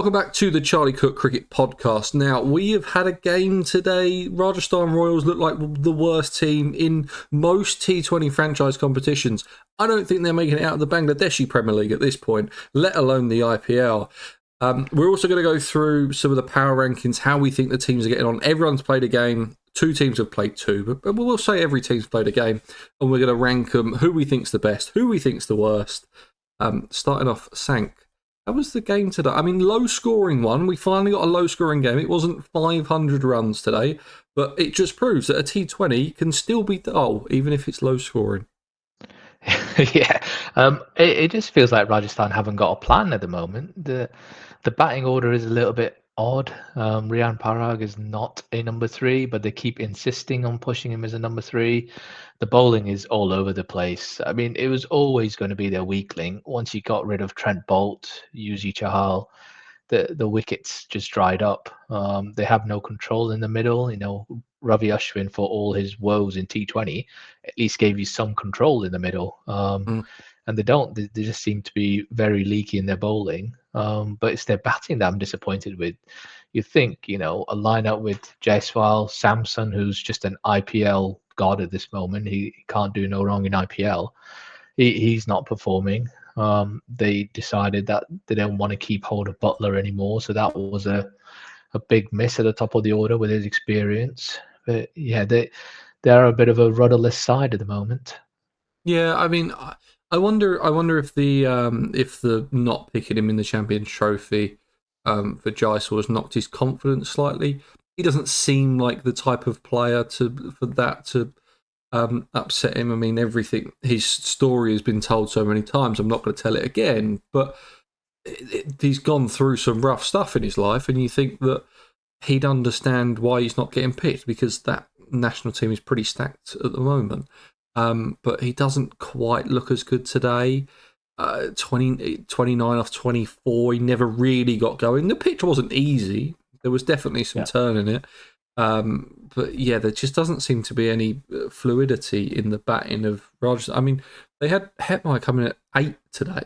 Welcome back to the Charlie Cook Cricket Podcast. Now, we have had a game today. Rajasthan Royals look like the worst team in most T20 franchise competitions. I don't think they're making it out of the Bangladeshi Premier League at this point, let alone the IPL. We're also going to go through some of the power rankings, how we think the teams are getting on. Everyone's played a game. 2 teams have played 2, but we'll say every team's played a game, and we're going to rank them, who we think's the best, who we think's the worst. Starting off, Sank. How was the game today? I mean, low-scoring one. We finally got a low-scoring game. It wasn't 500 runs today, but it just proves that a T20 can still be dull, even if it's low-scoring. Yeah, it just feels like Rajasthan haven't got a plan at the moment. The batting order is a little bit odd. Riyan Parag is not a number 3, but they keep insisting on pushing him as a number 3. The bowling is all over the place. I mean, it was always going to be their weak link. Once you got rid of Trent Bolt, Yuzi Chahal, the wickets just dried up. They have no control in the middle. You know, Ravi Ashwin, for all his woes in T20, at least gave you some control in the middle. And they don't. They just seem to be very leaky in their bowling. But it's their batting that I'm disappointed with. You think, you know, a lineup with Jaiswal, Samson, who's just an IPL god at this moment. He can't do no wrong in IPL. He's not performing. They decided that they don't want to keep hold of Butler anymore. So that was a big miss at the top of the order with his experience. But yeah, they're a bit of a rudderless side at the moment. Yeah, I mean, I wonder if the not picking him in the Champions Trophy for Jaiswal has knocked his confidence slightly. He doesn't seem like the type of player for that to upset him. I mean, his story has been told so many times. I'm not going to tell it again, but he's gone through some rough stuff in his life, and you think that he'd understand why he's not getting picked, because that national team is pretty stacked at the moment. But he doesn't quite look as good today. 29 off 24, he never really got going. The pitch wasn't easy. There was definitely some turn in it. But yeah, there just doesn't seem to be any fluidity in the batting of Rajasthan. I mean, they had Hetmyer coming at 8 today.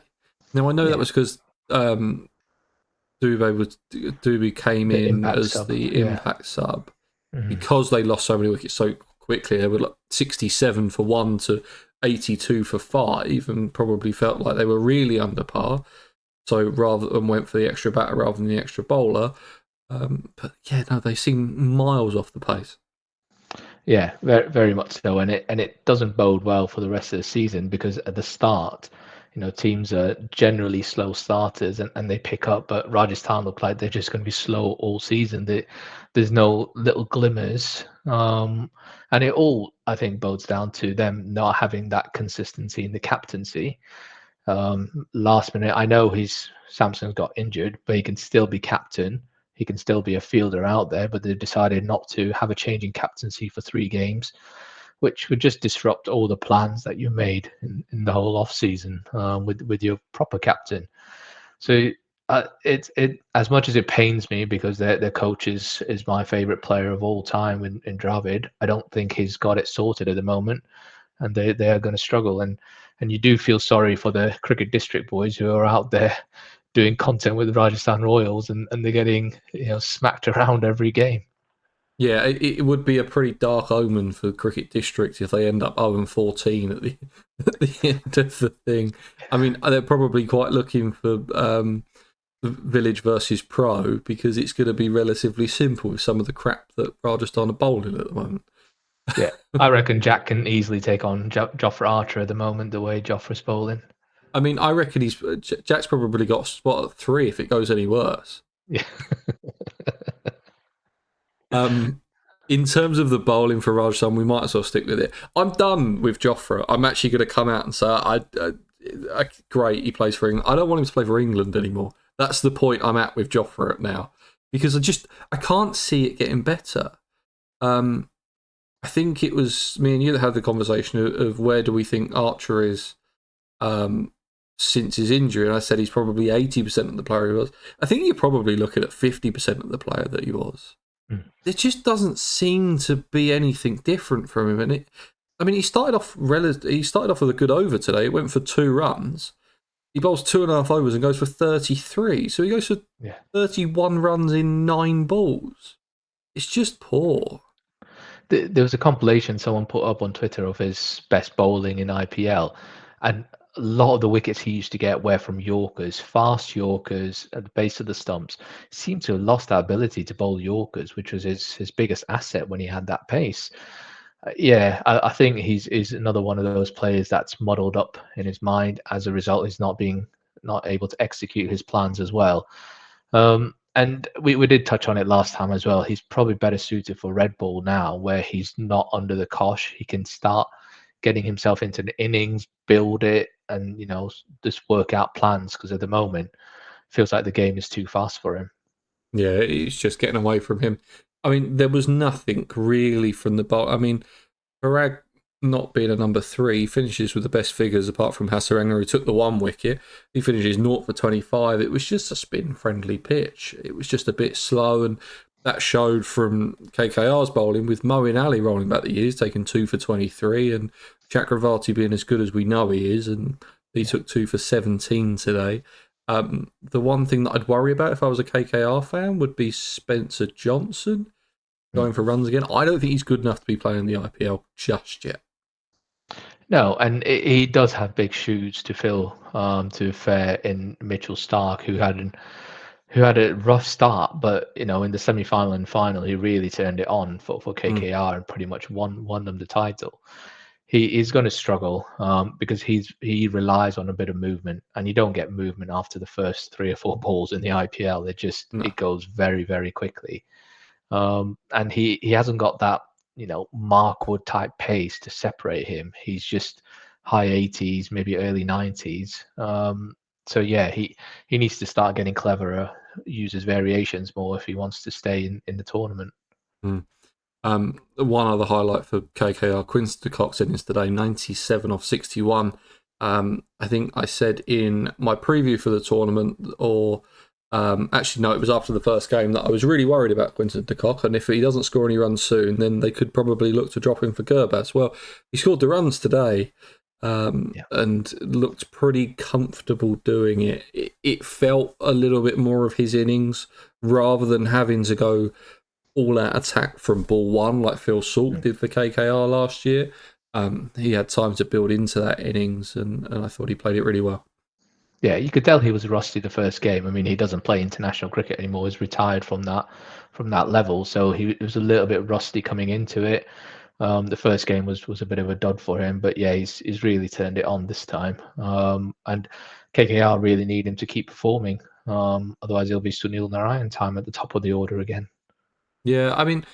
Now, I know that was because Dubé came in as the impact sub, because they lost so many wickets so quickly. They were like 67 for 1 to 82 for 5, and probably felt like they were really under par. So went for the extra batter rather than the extra bowler. But yeah, no, they seem miles off the pace. Yeah, very, very much so, and it doesn't bode well for the rest of the season, because at the start, you know, teams are generally slow starters and they pick up, but Rajasthan look like they're just going to be slow all season. There's no little glimmers, and it all, I think, bodes down to them not having that consistency in the captaincy. Last minute, I know Samson's got injured, but he can still be captain. He can still be a fielder out there, but they've decided not to have a change in captaincy for 3 games, which would just disrupt all the plans that you made in the whole off season with your proper captain. So it as much as it pains me, because their coach is my favorite player of all time in Dravid, I don't think he's got it sorted at the moment, and they are going to struggle. And you do feel sorry for the cricket district boys who are out there doing content with the Rajasthan Royals, and they're getting, you know, smacked around every game. Yeah, it would be a pretty dark omen for Cricket District if they end up 0-14 at the end of the thing. I mean, they're probably quite looking for Village versus Pro, because it's going to be relatively simple with some of the crap that Rajasthan are bowling at the moment. Yeah, I reckon Jack can easily take on Jofra Archer at the moment, the way Jofra's bowling. I mean, I reckon Jack's probably got a spot at 3 if it goes any worse. Yeah. In terms of the bowling for Rajasthan, we might as well stick with it. I'm done with Jofra. I'm actually going to come out and say, great, he plays for England. I don't want him to play for England anymore. That's the point I'm at with Jofra now, because I can't see it getting better. I think it was me and you that had the conversation of where do we think Archer is since his injury, and I said he's probably 80% of the player he was. I think you're probably looking at 50% of the player that he was. There just doesn't seem to be anything different from him, and he started off with a good over today. It went for 2 runs, he bowls 2.5 overs and goes for 33. So he goes for Yeah. 31 runs in 9 balls. It's just poor. There was a compilation someone put up on Twitter of his best bowling in IPL, and a lot of the wickets he used to get were from Yorkers, fast Yorkers at the base of the stumps. Seemed to have lost that ability to bowl Yorkers, which was his biggest asset when he had that pace. Yeah, I think he's another one of those players that's muddled up in his mind. As a result, he's not able to execute his plans as well. And we did touch on it last time as well. He's probably better suited for Red Bull now, where he's not under the cosh. He can start getting himself into the innings, build it, and just work out plans. Because at the moment, feels like the game is too fast for him. Yeah, it's just getting away from him. I mean, there was nothing really from the bowl. I mean, Parag not being a number 3, he finishes with the best figures apart from Hasaranga, who took the 1 wicket. He finishes 0 for 25. It was just a spin-friendly pitch. It was just a bit slow, and that showed from KKR's bowling with Moeen Ali rolling back the years, taking 2 for 23, and Chakravarti being as good as we know he is, and he took 2 for 17 today. The one thing that I'd worry about if I was a KKR fan would be Spencer Johnson going for runs again. I don't think he's good enough to be playing in the IPL just yet. No, and he does have big shoes to fill. To fair in Mitchell Stark, who had a rough start, but in the semi-final and final, he really turned it on for KKR and pretty much won them the title. He is going to struggle because he relies on a bit of movement, and you don't get movement after the first 3 or 4 balls in the IPL. It goes very, very quickly, and he hasn't got that Markwood type pace to separate him. He's just high 80s, maybe early 90s. So yeah, he needs to start getting cleverer, use his variations more if he wants to stay in the tournament. One other highlight for KKR, Quinton de Kock's innings today, 97 off 61. I think I said in my preview for the tournament, or actually no, it was after the first game, that I was really worried about Quinton de Kock, and if he doesn't score any runs soon, then they could probably look to drop him for Gurbaz. Well, he scored the runs today. And looked pretty comfortable doing it. It felt a little bit more of his innings rather than having to go all-out attack from ball 1 like Phil Salt did for KKR last year. He had time to build into that innings, and I thought he played it really well. Yeah, you could tell he was rusty the first game. I mean, he doesn't play international cricket anymore. He's retired from that level, so he was a little bit rusty coming into it. The first game was a bit of a dud for him, but yeah, he's really turned it on this time. And KKR really need him to keep performing. Otherwise, he'll be Sunil Narayan time at the top of the order again. Yeah, I mean,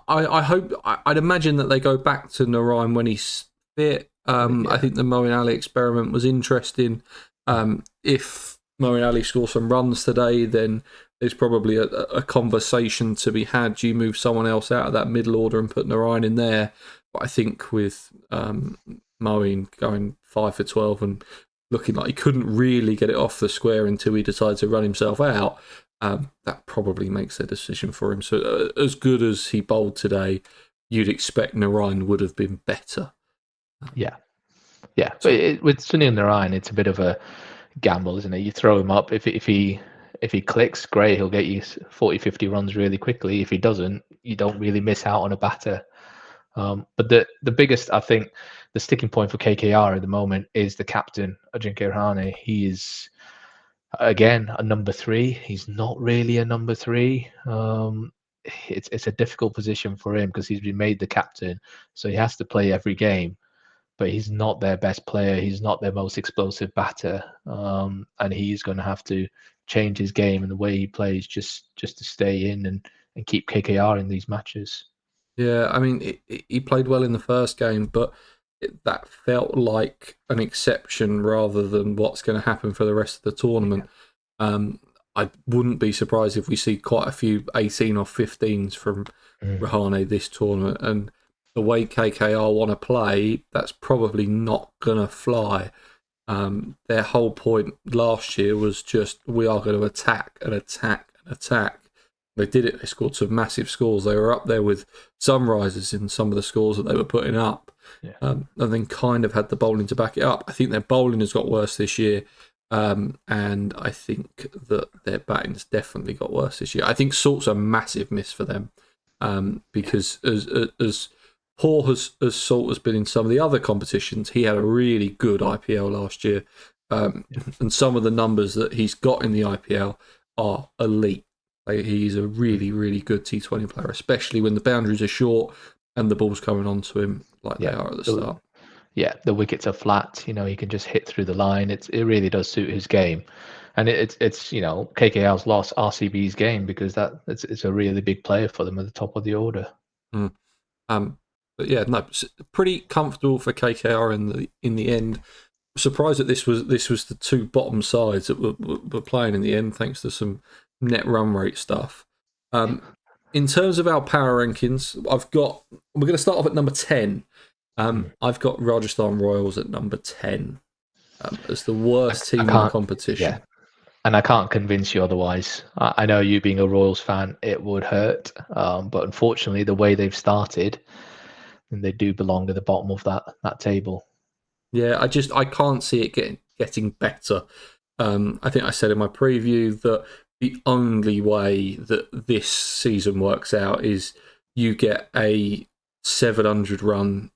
I hope, I'd imagine that they go back to Narayan when he's fit. I think the Moeen Ali experiment was interesting. If Moeen Ali scores some runs today, then there's probably a conversation to be had. Do you move someone else out of that middle order and put Narayan in there? But I think with Moeen going 5 for 12 and looking like he couldn't really get it off the square until he decided to run himself out, that probably makes their decision for him. So as good as he bowled today, you'd expect Narayan would have been better. Yeah. But with Sunil Narayan, it's a bit of a gamble, isn't it? You throw him up. If he clicks, great, he'll get you 40, 50 runs really quickly. If he doesn't, you don't really miss out on a batter. But the biggest, I think, the sticking point for KKR at the moment is the captain, Ajinkya Rahane. He is, again, a number 3. He's not really a number 3. It's a difficult position for him because he's been made the captain, so he has to play every game. But he's not their best player. He's not their most explosive batter, and he's going to have to change his game and the way he plays just to stay in and keep KKR in these matches. Yeah, I mean, he played well in the first game, but that felt like an exception rather than what's going to happen for the rest of the tournament. I wouldn't be surprised if we see quite a few 18 or 15s from Rahane this tournament. And the way KKR want to play, that's probably not going to fly. Their whole point last year was just, we are going to attack and attack and attack. They did it. They scored some massive scores. They were up there with Sunrisers in some of the scores that they were putting up. And then kind of had the bowling to back it up. I think their bowling has got worse this year. And I think that their batting's definitely got worse this year. I think Salt's a massive miss for them, because as poor as Salt has been in some of the other competitions, he had a really good IPL last year, and some of the numbers that he's got in the IPL are elite. He's a really, really good T20 player, especially when the boundaries are short and the ball's coming onto him like they are at the start. Yeah, the wickets are flat. He can just hit through the line. It really does suit his game, and it's KKR's lost RCB's game because it's a really big player for them at the top of the order. Mm. But yeah, no, pretty comfortable for KKR in the end. Surprised that this was the two bottom sides that were playing in the end, thanks to some net run rate stuff. In terms of our power rankings, we're going to start off at number 10. I've got Rajasthan Royals at number 10 as the worst team in the competition. Yeah. And I can't convince you otherwise. I know you being a Royals fan, it would hurt. But unfortunately, the way they've started, and they do belong at the bottom of that table. Yeah, I can't see it getting better. I think I said in my preview that the only way that this season works out is you get a 700 run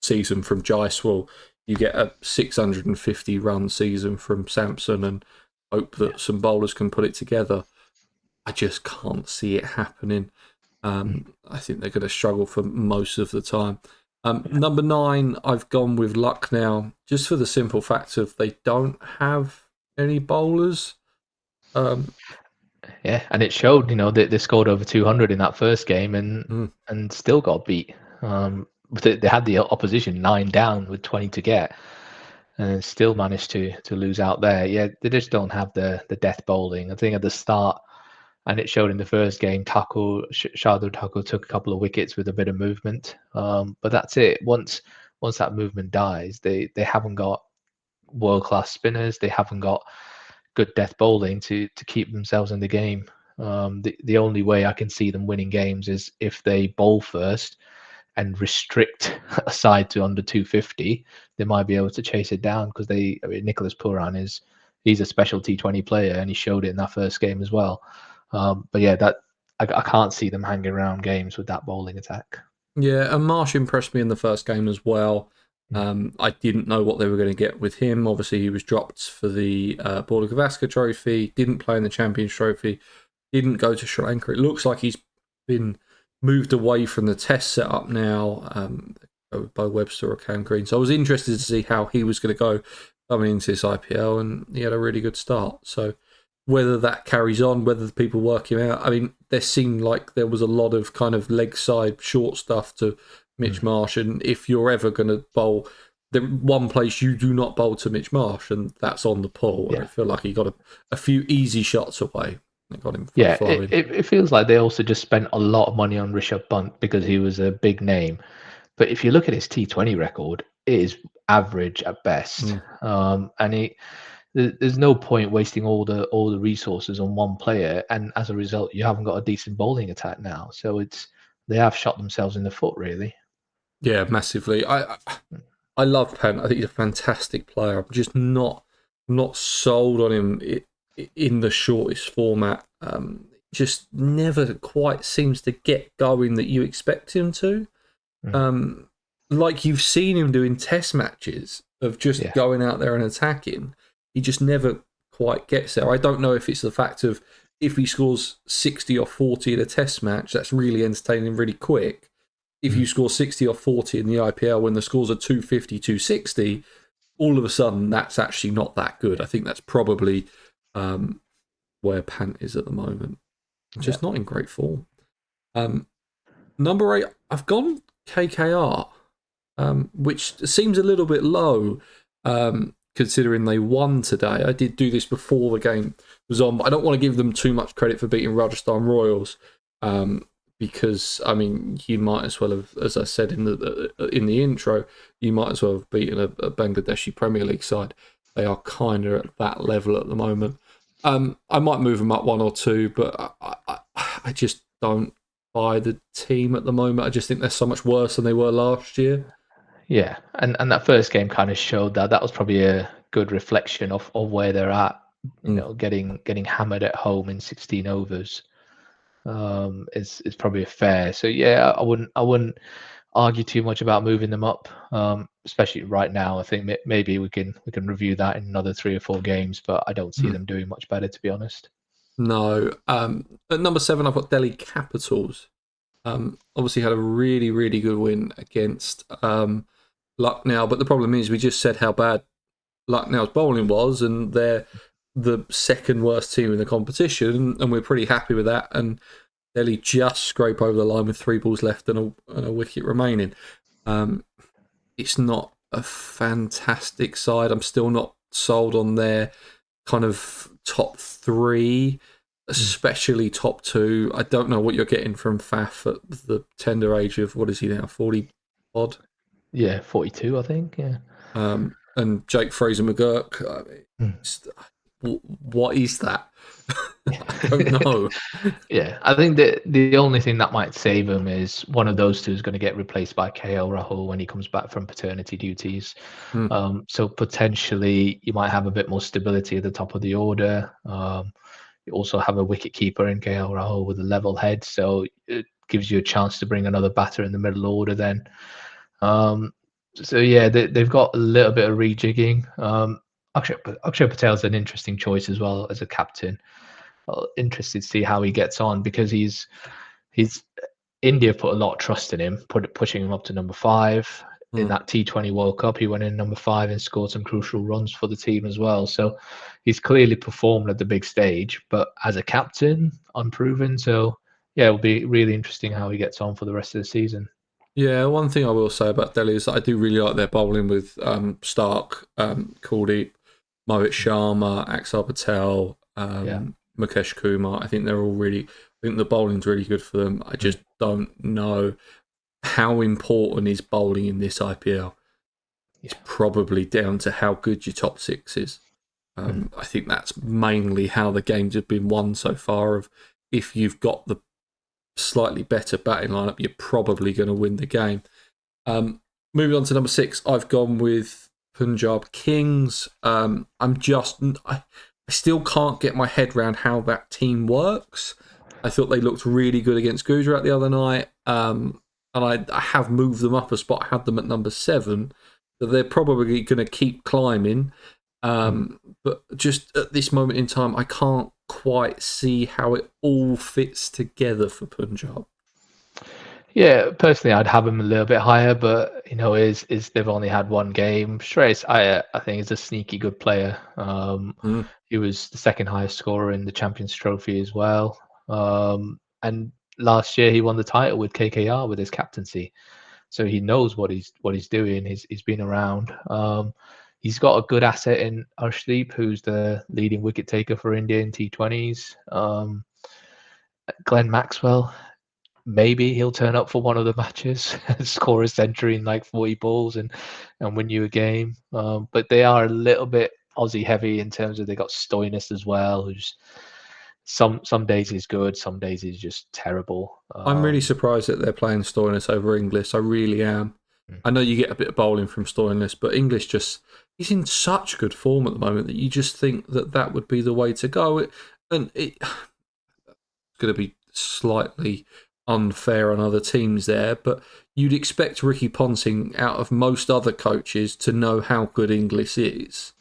season from Jaiswal, you get a 650 run season from Samson, and hope that some bowlers can put it together. I just can't see it happening. I think they're going to struggle for most of the time. Number 9, I've gone with Lucknow, just for the simple fact of they don't have any bowlers. Yeah, and it showed. They scored over 200 in that first game, and still got beat. They had the opposition 9 down with 20 to get, and still managed to lose out there. Yeah, they just don't have the death bowling. I think at the start, and it showed in the first game, Shardul Thakur took a couple of wickets with a bit of movement, but that's it. Once that movement dies, they haven't got world-class spinners. They haven't got good death bowling to keep themselves in the game. The only way I can see them winning games is if they bowl first and restrict a side to under 250. They might be able to chase it down because Nicholas Pooran he's a special T20 player, and he showed it in that first game as well. But yeah, I can't see them hanging around games with that bowling attack. Yeah, and Marsh impressed me in the first game as well. I didn't know what they were going to get with him. Obviously, he was dropped for the Border Gavaskar Trophy, didn't play in the Champions Trophy, didn't go to Sri Lanka. It looks like he's been moved away from the test setup now by Webster or Cam Green. So I was interested to see how he was going to go coming into this IPL, and he had a really good start. So whether that carries on, whether the people work him out. I mean, there seemed like there was a lot of kind of leg side short stuff to Mitch Marsh, and if you're ever going to bowl, the one place you do not bowl to Mitch Marsh, and that's on the pull. Yeah. I feel like he got a few easy shots away. That got him flowing. It feels like they also just spent a lot of money on Rishabh Pant because he was a big name. But if you look at his T20 record, it is average at best. And there's no point wasting all the resources on one player, and as a result, you haven't got a decent bowling attack now. So they have shot themselves in the foot, really. Yeah, massively. I love Pant. I think he's a fantastic player. I'm just not sold on him in the shortest format. Just never quite seems to get going that you expect him to. Like you've seen him doing test matches of just going out there and attacking. He just never quite gets there. I don't know if it's the fact of if he scores 60 or 40 in a test match, that's really entertaining really quick. If you score 60 or 40 in the IPL when the scores are 250, 260, all of a sudden that's actually not that good. I think that's probably where Pant is at the moment. Just not in great form. Number 8, I've gone KKR, which seems a little bit low considering they won today. I did do this before the game was on, but I don't want to give them too much credit for beating Rajasthan Royals because, I mean, you might as well have, as I said in the intro, you might as well have beaten a Bangladeshi Premier League side. They are kind of at that level at the moment. I might move them up 1 or 2, but I just don't buy the team at the moment. I just think they're so much worse than they were last year. Yeah, and that first game kind of showed that was probably a good reflection of where they're at. Mm. Getting hammered at home in 16 overs is probably fair. So yeah, I wouldn't argue too much about moving them up, especially right now. I think maybe we can review that in another 3 or 4 games, but I don't see Mm. them doing much better, to be honest. No. At number 7, I've got Delhi Capitals. Obviously had a really, really good win against Lucknow, but the problem is we just said how bad Lucknow's bowling was, and they're the second worst team in the competition, and we're pretty happy with that. And Delhi just scrape over the line with 3 balls left and a wicket remaining. It's not a fantastic side. I'm still not sold on their kind of top 3, especially top 2. I don't know what you're getting from Faf at the tender age of, what is he now, 40 odd? Yeah, 42, I think. Yeah. And Jake Fraser McGurk. What is that? I don't know. Yeah, I think the only thing that might save him is one of those two is going to get replaced by KL Rahul when he comes back from paternity duties. Hmm. So potentially you might have a bit more stability at the top of the order. You also have a wicket keeper in KL Rahul with a level head, so it gives you a chance to bring another batter in the middle order then. So yeah, they've got a little bit of rejigging. Akshay Patel's an interesting choice as well as a captain. Interested to see how he gets on because he's India put a lot of trust in him, pushing him up to number 5 in that T20 World Cup. He went in number 5 and scored some crucial runs for the team as well. So he's clearly performed at the big stage, but as a captain, unproven. So yeah, it'll be really interesting how he gets on for the rest of the season. Yeah, one thing I will say about Delhi is that I do really like their bowling with Stark, Kuldeep, Mohit Sharma, Axar Patel, Yeah. Mukesh Kumar. I think they're all really. I think the bowling's really good for them. I just don't know how important is bowling in this IPL. It's probably down to how good your top 6 is. I think that's mainly how the games have been won so far. Of if you've got the slightly better batting lineup, you're probably going to win the game. Moving on to number 6, I've gone with Punjab Kings. I still can't get my head around how that team works. I thought they looked really good against Gujarat the other night, and I have moved them up a spot. I had them at number 7, so they're probably going to keep climbing. But just at this moment in time, I can't quite see how it all fits together for Punjab. Yeah, personally, I'd have him a little bit higher, but is they've only had one game. Shreyas, I think, is a sneaky good player. He was the second highest scorer in the Champions Trophy as well. And last year he won the title with KKR with his captaincy, so he knows what he's doing. He's been around. He's got a good asset in Arshdeep, who's the leading wicket taker for India in T20s. Glenn Maxwell. Maybe he'll turn up for one of the matches, score a century in like 40 balls and win you a game. But they are a little bit Aussie heavy in terms of they got Stoinis as well, who's some days he's good, some days he's just terrible. I'm really surprised that they're playing Stoinis over Inglis. I really am. I know you get a bit of bowling from Stoinis, but Inglis he's in such good form at the moment that you just think that would be the way to go. It's going to be slightly unfair on other teams there, but you'd expect Ricky Ponting out of most other coaches to know how good Inglis is.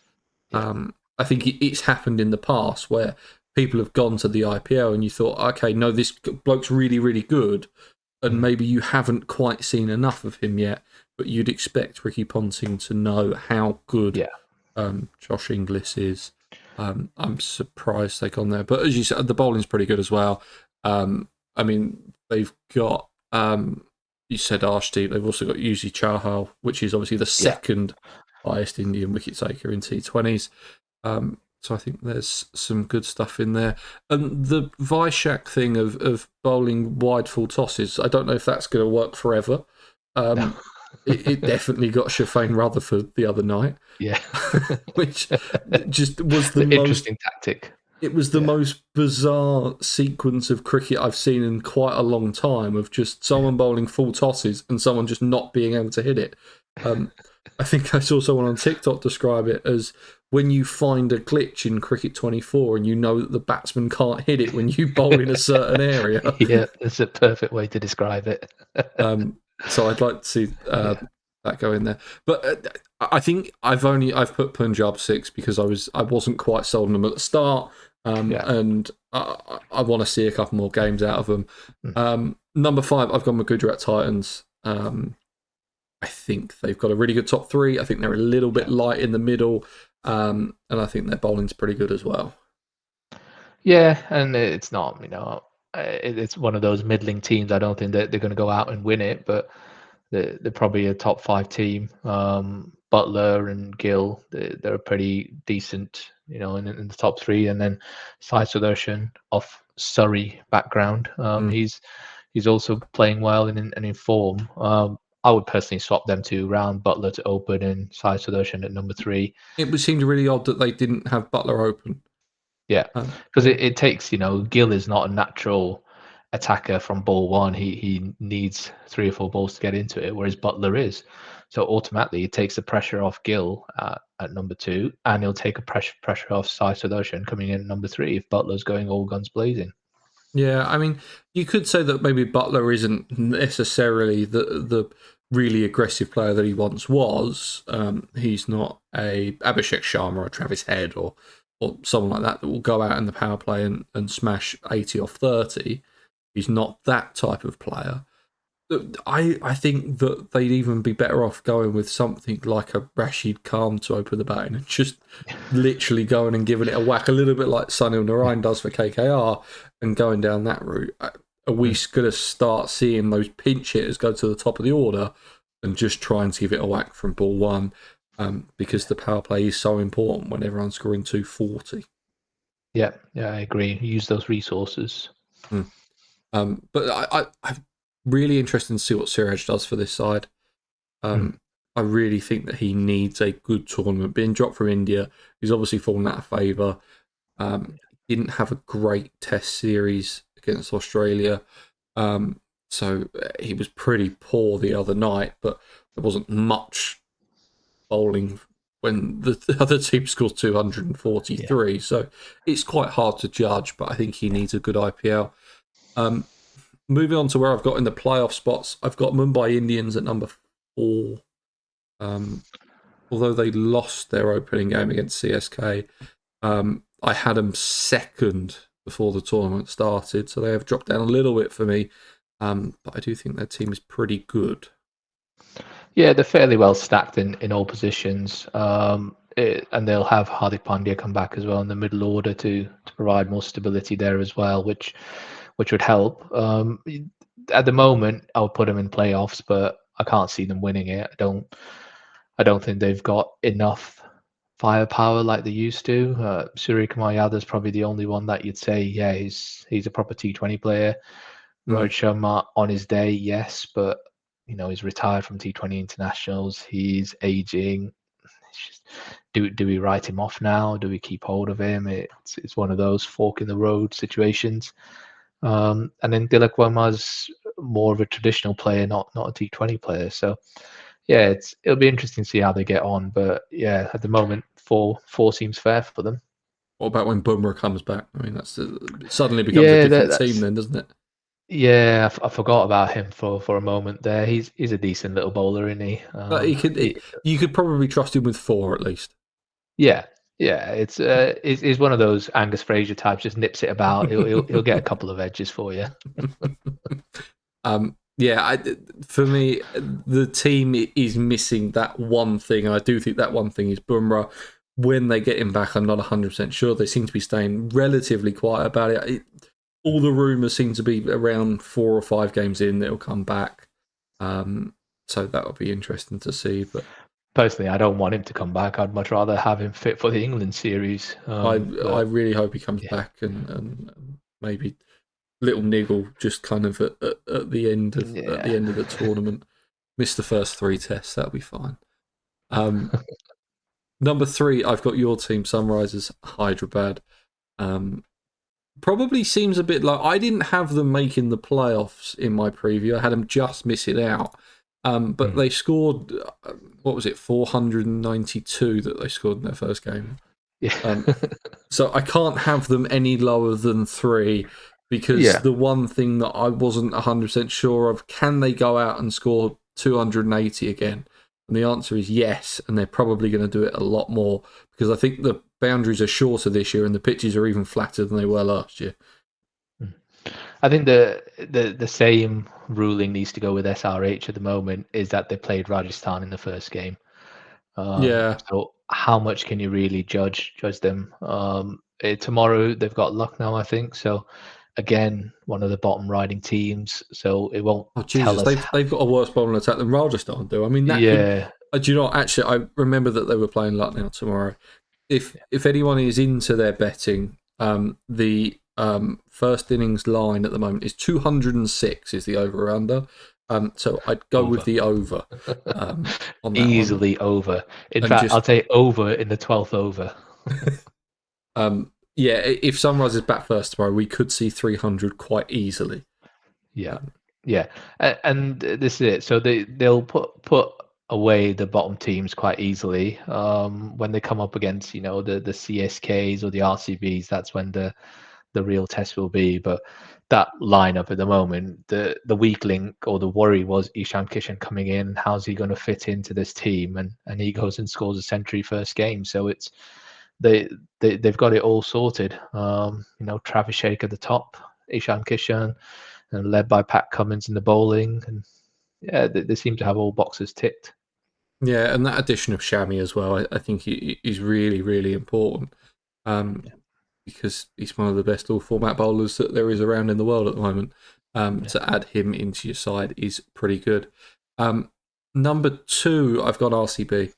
I think it's happened in the past where people have gone to the IPL and you thought, okay, no, this bloke's really, really good, and maybe you haven't quite seen enough of him yet, but you'd expect Ricky Ponting to know how good Josh Inglis is. I'm surprised they've gone there, but as you said, the bowling's pretty good as well. I mean, they've got, you said Arshdeep, they've also got Yuzi Chahal, which is obviously the second highest Indian wicket taker in T20s. So I think there's some good stuff in there. And the Vishak thing of bowling wide full tosses, I don't know if that's going to work forever. It definitely got Shafane Rutherford the other night. Yeah. Which just was the interesting tactic. It was the most bizarre sequence of cricket I've seen in quite a long time, of just someone bowling full tosses and someone just not being able to hit it. I think I saw someone on TikTok describe it as when you find a glitch in Cricket 24 and you know that the batsman can't hit it when you bowl in a certain area. Yeah, that's a perfect way to describe it. So I'd like to see Yeah, that go in there. But I think I've put Punjab 6 because I wasn't quite sold on them at the start, yeah. and I want to see a couple more games out of them. Mm, Number 5, I've gone with Gujarat Titans. I think they've got a really good top 3. I think they're a little bit yeah. light in the middle, and I think their bowling's pretty good as well. Yeah, and it's not, it's one of those middling teams. I don't think that they're going to go out and win it, but they're probably a top 5 team. Butler and Gill, they're a pretty decent, in the top 3. And then Sai Sudarshan of Surrey background, Mm. he's also playing well and in form. I would personally swap them two around, Butler to open and Sai Sudarshan at number 3. It seemed really odd that they didn't have Butler open. Yeah, because Yeah. it takes, Gill is not a natural attacker from ball one. He needs 3 or 4 balls to get into it, whereas Butler is. So automatically, it takes the pressure off Gill at number 2, and he'll take a pressure off Sai Sudarshan coming in at number 3 if Butler's going all guns blazing. Yeah, I mean, you could say that maybe Butler isn't necessarily the really aggressive player that he once was. He's not a Abhishek Sharma or Travis Head or someone like that will go out in the power play and smash 80 off 30. He's not that type of player. I think that they'd even be better off going with something like a Rashid Khan to open the batting and just literally going and giving it a whack, a little bit like Sunil Narine does for KKR, and going down that route. Are we going to start seeing those pinch hitters go to the top of the order and just trying to give it a whack from ball one? Because the power play is so important when everyone's scoring 240. Yeah, I agree. Use those resources. But I'm really interested to see what Siraj does for this side. I really think that he needs a good tournament. Being dropped from India, he's obviously fallen out of favour. Didn't have a great Test series against Australia, so he was pretty poor the other night. But there wasn't much bowling when the other team scored 243. Yeah. So it's quite hard to judge. But I think he needs a good IPL. Moving on to where I've got in the playoff spots, I've got Mumbai Indians at number 4. Although they lost their opening game against CSK, I had them second before the tournament started, so they have dropped down a little bit for me. But I do think their team is pretty good. Yeah, they're fairly well stacked in all positions. And they'll have Hardik Pandya come back as well in the middle order to provide more stability there as well, which would help. At the moment, I'll put them in playoffs, but I can't see them winning it. I don't think they've got enough firepower like they used to. Surya Kumar Yadav is probably the only one that you'd say, yeah, he's a proper T20 player. Rohit Sharma on his day, yes, but he's retired from T20 internationals. He's aging. Do we write him off now? Do we keep hold of him? It's one of those fork in the road situations. And then Dilak Verma's more of a traditional player, not a T20 player. So yeah, it'll be interesting to see how they get on. But yeah, at the moment, four seems fair for them. What about when Bumrah comes back? I mean, it suddenly becomes a different team then, doesn't it? Yeah, I forgot about him for a moment there. He's a decent little bowler, isn't he? But you could probably trust him with 4 at least. Yeah, it's one of those Angus Fraser types. Just nips it about. He'll get a couple of edges for you. Yeah, for me, the team is missing that one thing, and I do think that one thing is Bumrah. When they get him back, I'm not 100% sure. They seem to be staying relatively quiet about it. All the rumours seem to be around 4 or 5 games in that he'll come back. So that would be interesting to see. But personally, I don't want him to come back. I'd much rather have him fit for the England series. I really hope he comes back and maybe little niggle just kind of at the end of the tournament. Miss the first 3 tests, that'll be fine. Number 3, I've got your team, Sunrisers Hyderabad. Probably seems a bit like I didn't have them making the playoffs in my preview. I had them just missing out. But they scored, what was it, 492 that they scored in their first game. Yeah. So I can't have them any lower than 3 because Yeah. the one thing that I wasn't 100% sure of, can they go out and score 280 again? And the answer is yes, and they're probably going to do it a lot more because I think the boundaries are shorter this year and the pitches are even flatter than they were last year. I think the same ruling needs to go with SRH at the moment, is that they played Rajasthan in the first game. Yeah. So how much can you really judge them? Tomorrow they've got Lucknow, I think. So again, one of the bottom riding teams. So it won't Oh tell Jesus, us. they've got a worse bowling attack than Rajasthan do. I mean, that could. Yeah, Do you know what, actually? I remember that they were playing Lucknow tomorrow. If anyone is into their betting, the first innings line at the moment is 206 is the over under. So I'd go with over. the over on that one, Easily over. In and fact, I'll just take over in the 12th over. yeah, if Sunrisers bat first tomorrow, we could see 300 quite easily. Yeah, yeah, and this is it. So they'll put away the bottom teams quite easily. When they come up against, the CSKs or the RCBs, that's when the real test will be. But that lineup at the moment, the weak link or the worry was Ishan Kishan coming in. How's he going to fit into this team? And he goes and scores a century first game. So it's they've got it all sorted. Travis Shake at the top, Ishan Kishan, and led by Pat Cummins in the bowling, and yeah, they seem to have all boxes ticked. Yeah, and that addition of Shami as well, I think he's really, really important Yeah, because he's one of the best all format bowlers that there is around in the world at the moment. yeah. To add him into your side is pretty good. Number 2, I've got RCB.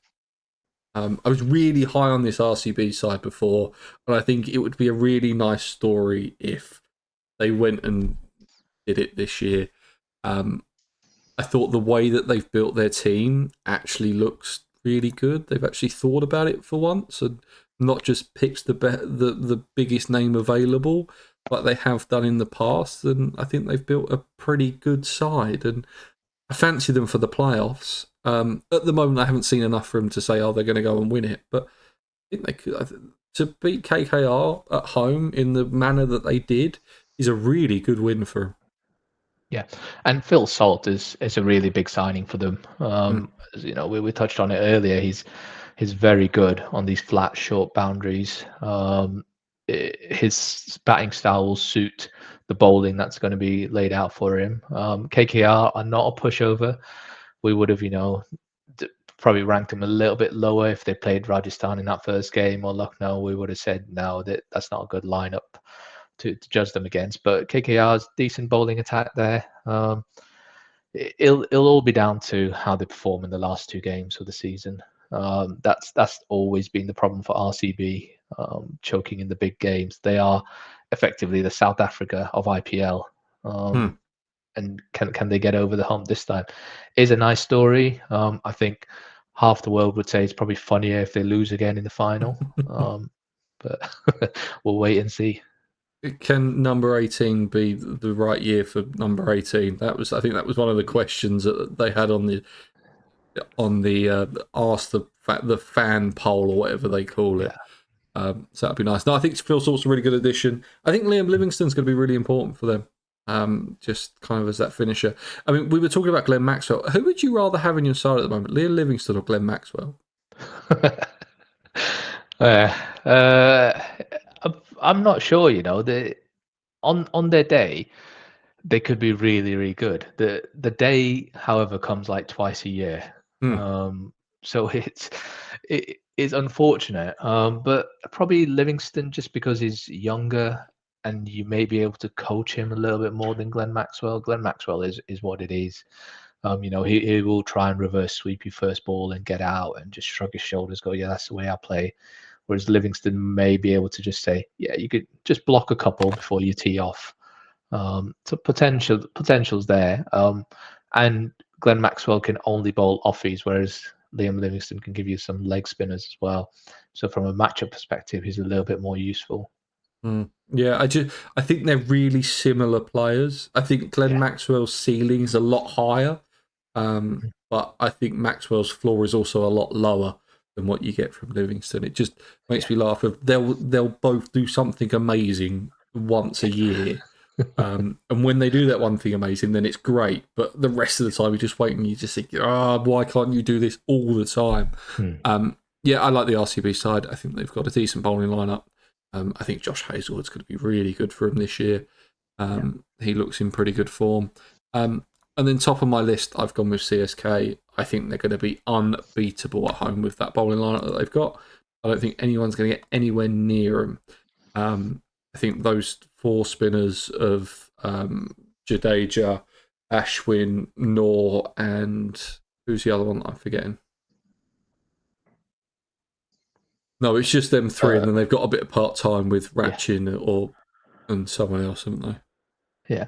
I was really high on this RCB side before, and I think it would be a really nice story if they went and did it this year. I thought the way that they've built their team actually looks really good. They've actually thought about it for once and not just picked the biggest name available, like they have done in the past. And I think they've built a pretty good side. And I fancy them for the playoffs. At the moment, I haven't seen enough for them to say, oh, they're going to go and win it. But I think they could. To beat KKR at home in the manner that they did is a really good win for them. Yeah, and Phil Salt is a really big signing for them. Mm. We touched on it earlier. He's very good on these flat, short boundaries. His batting style will suit the bowling that's going to be laid out for him. KKR are not a pushover. We would have, probably ranked him a little bit lower if they played Rajasthan in that first game or Lucknow. We would have said no, that's not a good lineup to judge them against. But KKR's decent bowling attack there. It'll all be down to how they perform in the last 2 games of the season. That's always been the problem for RCB, choking in the big games. They are effectively the South Africa of IPL. And can they get over the hump this time? Is a nice story. I think half the world would say it's probably funnier if they lose again in the final. But we'll wait and see. Can number 18 be the right year for number 18? I think that was one of the questions that they had on the ask the fan poll or whatever they call it. Yeah. So that'd be nice. No, I think Phil Salt's a really good addition. I think Liam Livingstone's going to be really important for them. Just kind of as that finisher. I mean, we were talking about Glenn Maxwell. Who would you rather have in your side at the moment, Liam Livingstone or Glenn Maxwell? uh, uh, I'm not sure. They on their day, they could be really, really good. The day, however, comes like twice a year. Hmm. So it is unfortunate. But probably Livingston, just because he's younger and you may be able to coach him a little bit more than Glenn Maxwell. Glenn Maxwell is what it is. He will try and reverse sweep your first ball and get out and just shrug his shoulders, go, yeah, that's the way I play. Whereas Livingston may be able to just say, yeah, you could just block a couple before you tee off. So potential's there. And Glenn Maxwell can only bowl offies, whereas Liam Livingston can give you some leg spinners as well. So from a matchup perspective, he's a little bit more useful. Yeah, I think they're really similar players. I think Glenn Yeah. Maxwell's ceiling is a lot higher. but I think Maxwell's floor is also a lot lower than what you get from Livingston. It just makes me laugh. They'll both do something amazing once a year. And when they do that one thing amazing, then it's great. But the rest of the time, you're just waiting. You just think, why can't you do this all the time? Yeah, I like the RCB side. I think they've got a decent bowling lineup. I think Josh Hazlewood's going to be really good for him this year. He looks in pretty good form. And then top of my list, I've gone with CSK. I think they're going to be unbeatable at home with that bowling lineup that they've got. I don't think anyone's going to get anywhere near them. I think those 4 spinners of Jadeja, Ashwin, Noor, and who's the other one that I'm forgetting? No, it's just them 3, and then they've got a bit of part time with Ratchin and someone else, haven't they? Yeah.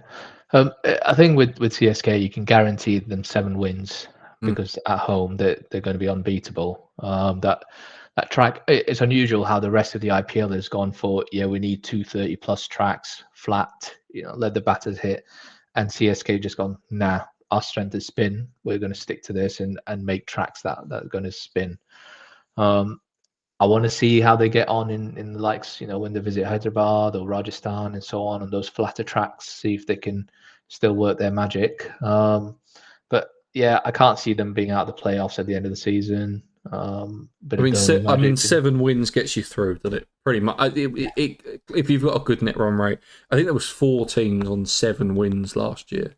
I think with CSK, you can guarantee them 7 wins because at home they're going to be unbeatable. That track, it's unusual how the rest of the IPL has gone for, we need 230 plus tracks, flat, let the batters hit. And CSK just gone, nah, our strength is spin. We're going to stick to this and make tracks that are going to spin. I want to see how they get on in the likes, when they visit Hyderabad or Rajasthan and so on those flatter tracks, see if they can still work their magic. But yeah, I can't see them being out of the playoffs at the end of the season. But 7 wins gets you through, doesn't it? Pretty much. If you've got a good net run rate, I think there was 4 teams on 7 wins last year.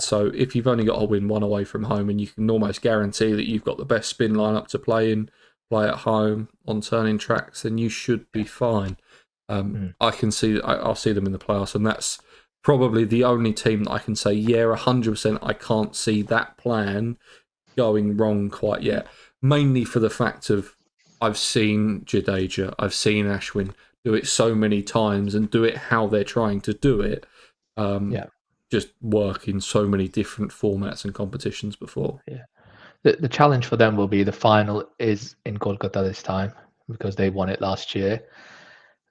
So if you've only got to win 1 away from home, and you can almost guarantee that you've got the best spin lineup to play at home on turning tracks, then you should be fine. I can see. I'll see them in the playoffs, and that's probably the only team that I can say, 100%. I can't see that plan going wrong quite yet. Mainly for the fact of I've seen Jadeja, I've seen Ashwin do it so many times and do it how they're trying to do it. Just work in so many different formats and competitions before. Yeah. The challenge for them will be the final is in Kolkata this time because they won it last year.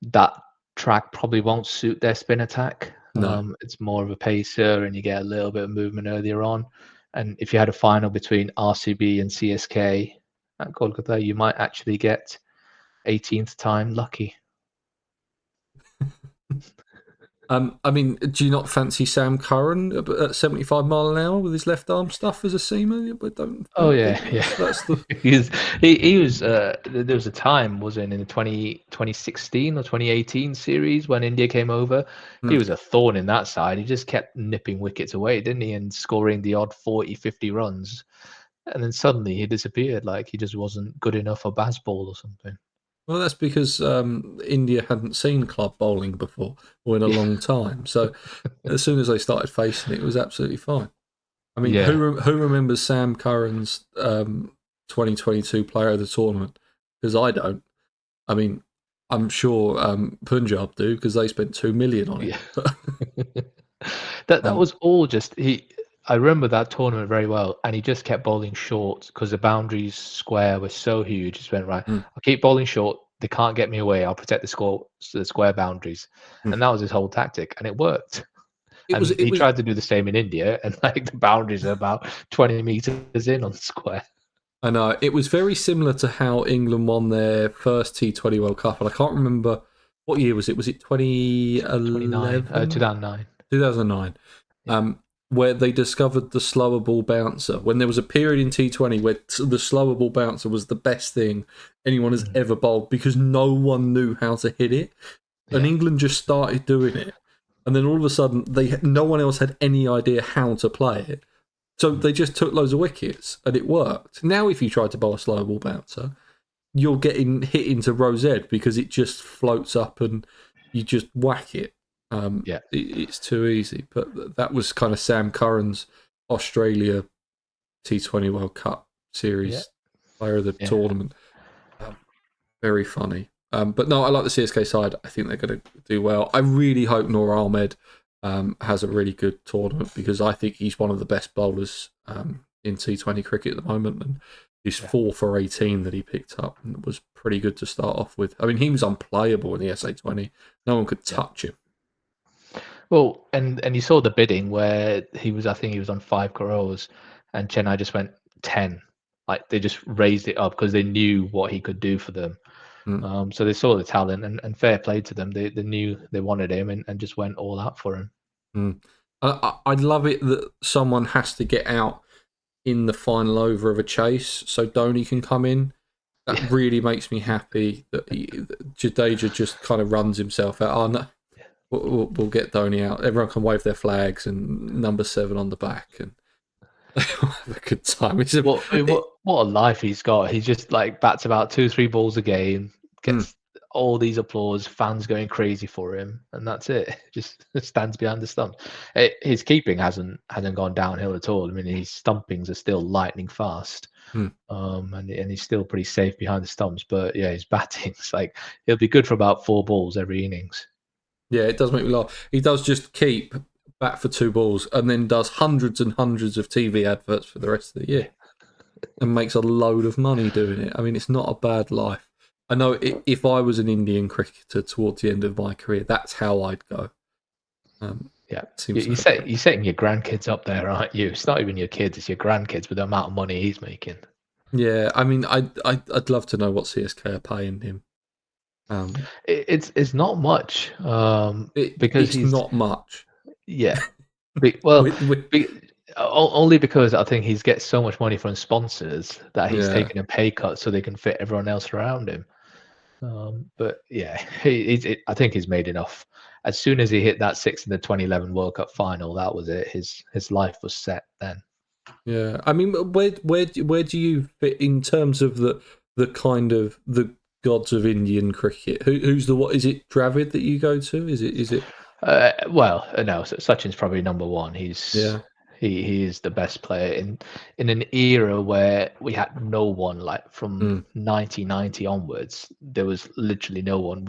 That track probably won't suit their spin attack. No. It's more of a pacer and you get a little bit of movement earlier on. And if you had a final between RCB and CSK at Kolkata, you might actually get 18th time lucky. I mean, do you not fancy Sam Curran at 75 mile an hour with his left arm stuff as a seamer? That's the... he was. There was a time, wasn't it, in the 2016 or 2018 series when India came over. He was a thorn in that side. He just kept nipping wickets away, didn't he, and scoring the odd 40, 50 runs. And then suddenly he disappeared, like he just wasn't good enough for Bazball or something. Well, that's because India hadn't seen club bowling before or in a long time. So as soon as they started facing it, it was absolutely fine. I mean, who remembers Sam Curran's 2022 Player of the Tournament? Because I don't. I mean, I'm sure Punjab do because they spent 2 million on it. That was all just I remember that tournament very well, and he just kept bowling short because the boundaries square were so huge. He just went, right, I'll keep bowling short. They can't get me away. I'll protect the square boundaries. And that was his whole tactic, and it worked. He tried to do the same in India, and like the boundaries are about 20 meters in on the square. I know. It was very similar to how England won their first T20 World Cup, and I can't remember what year was it. Was it 2011? 2009. 2009. Yeah. Where they discovered the slower ball bouncer. When there was a period in T20 where the slower ball bouncer was the best thing anyone has ever bowled because no one knew how to hit it. And England just started doing it. And then all of a sudden, no one else had any idea how to play it. So they just took loads of wickets and it worked. Now if you try to bowl a slower ball bouncer, you're getting hit into rose ed because it just floats up and you just whack it. It's too easy. But that was kind of Sam Curran's Australia T20 World Cup series player of the tournament. Very funny. But no, I like the CSK side. I think they're going to do well. I really hope Noor Ahmed has a really good tournament because I think he's one of the best bowlers in T20 cricket at the moment. And his 4 for 18 that he picked up was pretty good to start off with. I mean, he was unplayable in the SA20. No one could touch him. Well, and you saw the bidding where I think he was on 5 crores, and Chennai just went 10. Like they just raised it up because they knew what he could do for them. Mm. So they saw the talent, and fair play to them. They knew they wanted him, and just went all out for him. Mm. I love it that someone has to get out in the final over of a chase so Dhoni can come in. That Yeah. really makes me happy that Jadeja just kind of runs himself out. Oh, no, we'll get Dhoni out. Everyone can wave their flags and number 7 on the back, and have a good time. What a life he's got. He just like bats about 2-3 balls a game, gets all these applause, fans going crazy for him, and that's it. Just stands behind the stumps. His keeping hasn't gone downhill at all. I mean, his stumpings are still lightning fast, and he's still pretty safe behind the stumps. But yeah, his batting's like he'll be good for about 4 balls every innings. Yeah, it does make me laugh. He does just keep bat for 2 balls and then does hundreds and hundreds of TV adverts for the rest of the year and makes a load of money doing it. I mean, it's not a bad life. I know if I was an Indian cricketer towards the end of my career, that's how I'd go. Yeah, you're setting your grandkids up there, aren't you? It's not even your kids; it's your grandkids with the amount of money he's making. Yeah, I mean, I'd love to know what CSK are paying him. It's not much, because it's he's not much. yeah. With Only because I think he's gets so much money from sponsors that he's yeah, taking a pay cut so they can fit everyone else around him. But yeah, I think he's made enough. As soon as he hit that 6 in the 2011 World Cup final, that was it. His life was set then. yeah. I mean, where do you fit in terms of the kind of the gods of Indian cricket? Who's the what? Is it Dravid that you go to? Is it? No, Sachin's probably number one. Yeah. He is the best player in an era where we had no one. Like from 1990 onwards, there was literally no one.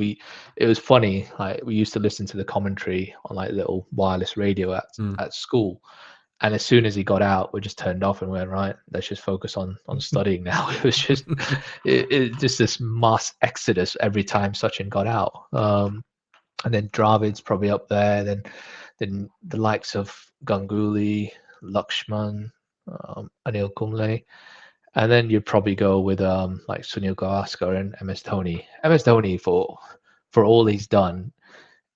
It was funny. Like we used to listen to the commentary on like little wireless radio at school, and as soon as he got out, we just turned off and went, right, let's just focus on studying now. It was just just this mass exodus every time Sachin got out. And then Dravid's probably up there. Then the likes of Ganguly, Lakshman, Anil Kumble, and then you'd probably go with like Sunil Gavaskar and MS Dhoni. MS Dhoni for all he's done,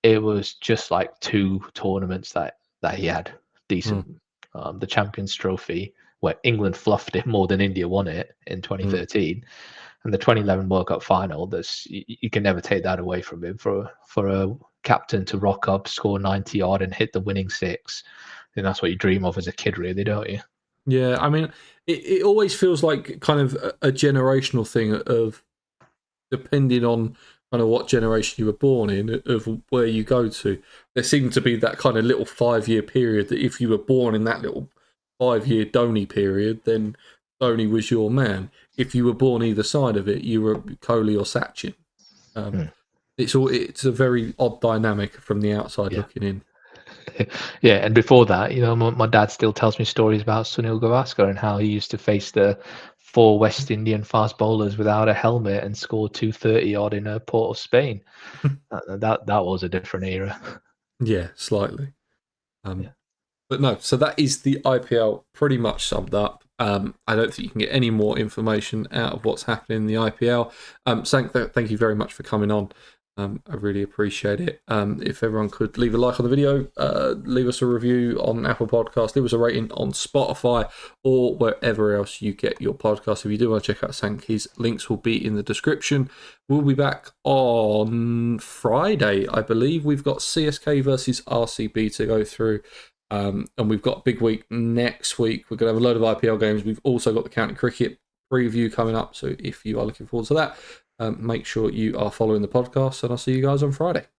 it was just like 2 tournaments that he had decent. The Champions Trophy, where England fluffed it more than India won it in 2013. And the 2011 World Cup final, you can never take that away from him. For a captain to rock up, score 90 odd, and hit the winning 6, then that's what you dream of as a kid, really, don't you? Yeah, I mean, it always feels like kind of a generational thing of depending on kind of what generation you were born in, of where you go to. There seemed to be that kind of little 5-year period that if you were born in that little 5-year Dhoni period, then Dhoni was your man. If you were born either side of it, you were Kohli or Sachin. It's a very odd dynamic from the outside looking in. Yeah, and before that, my dad still tells me stories about Sunil Gavaskar and how he used to face the 4 West Indian fast bowlers without a helmet and score 230 odd in a Port of Spain. that was a different era. Yeah, slightly. But no, so that is the IPL pretty much summed up. I don't think you can get any more information out of what's happening in the IPL. Sank, thank you very much for coming on. I really appreciate it. If everyone could leave a like on the video, leave us a review on Apple Podcasts, leave us a rating on Spotify or wherever else you get your podcast. If you do want to check out Sank, his links will be in the description. We'll be back on Friday, I believe. We've got CSK versus RCB to go through. And we've got a big week next week. We're going to have a load of IPL games. We've also got the county cricket preview coming up. So if you are looking forward to that, make sure you are following the podcast, and I'll see you guys on Friday.